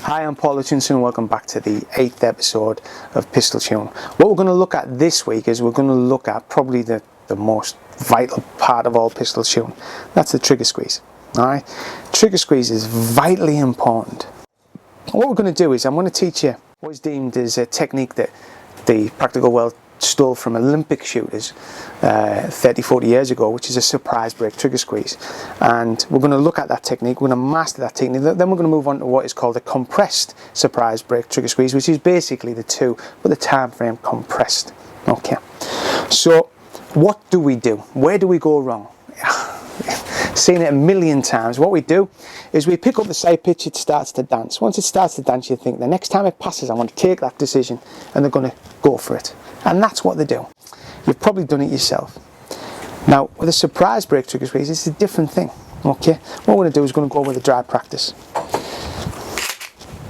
Hi, I'm Paul Hutchinson and welcome back to the 8th episode of Pistol Tune. What we're going to look at this week is we're going to look at probably the most vital part of all pistol tune. That's the trigger squeeze. Alright, trigger squeeze is vitally important. What we're going to do is I'm going to teach you what is deemed as a technique that the practical world stole from Olympic shooters 30-40 years ago, which is a surprise break trigger squeeze. And we're going to look at that technique, we're going to master that technique, then we're going to move on to what is called a compressed surprise break trigger squeeze, which is basically the two, but the time frame compressed. Okay, so what do we do? Where do we go wrong? Seen it a million times. What we do is we pick up the side pitch, it starts to dance. Once it starts to dance, you think the next time it passes I want to take that decision, and they're going to go for it. And that's what they do. You've probably done it yourself. Now with a surprise break trigger squeeze, it's a different thing. Okay, what we're going to do is going to go with a dry practice.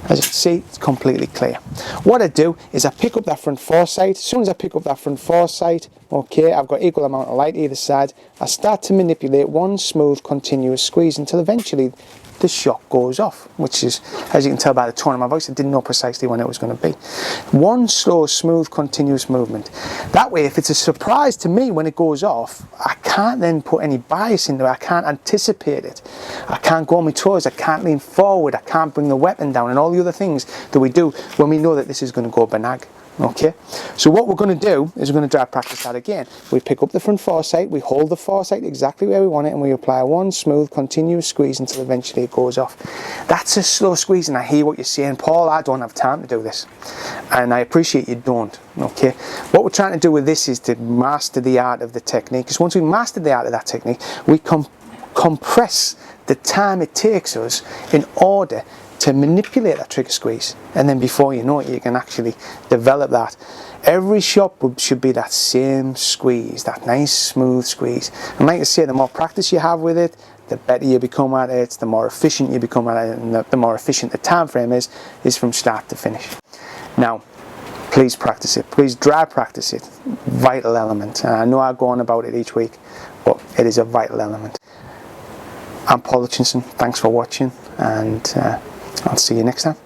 As you can see, it's completely clear. What I do is I pick up that front foresight. As soon as I pick up that front foresight, okay, I've got equal amount of light either side. I start to manipulate one smooth continuous squeeze until eventually the shot goes off, which is, as you can tell by the tone of my voice, I didn't know precisely when it was going to be. One slow, smooth, continuous movement. That way, if it's a surprise to me when it goes off, I can't then put any bias into it. I can't anticipate it. I can't go on my toes. I can't lean forward. I can't bring the weapon down and all the other things that we do when we know that this is going to go banag. Okay, so what we're going to do is we're going to dry practice that again. We pick up the front foresight, we hold the foresight exactly where we want it, and we apply one smooth continuous squeeze until eventually it goes off. That's a slow squeeze, and I hear what you're saying, Paul, I don't have time to do this, and I appreciate you don't. Okay, what we're trying to do with this is to master the art of the technique, because once we master the art of that technique, we compress the time it takes us in order to manipulate that trigger squeeze, and then before you know it, you can actually develop that. Every shot should be that same squeeze, that nice smooth squeeze. And like I say, the more practice you have with it, the better you become at it, the more efficient you become at it, and the more efficient the time frame is from start to finish. Now, please practice it. Please dry practice it. Vital element. And I know I go on about it each week, but it is a vital element. I'm Paul Hutchinson. Thanks for watching, and I'll see you next time.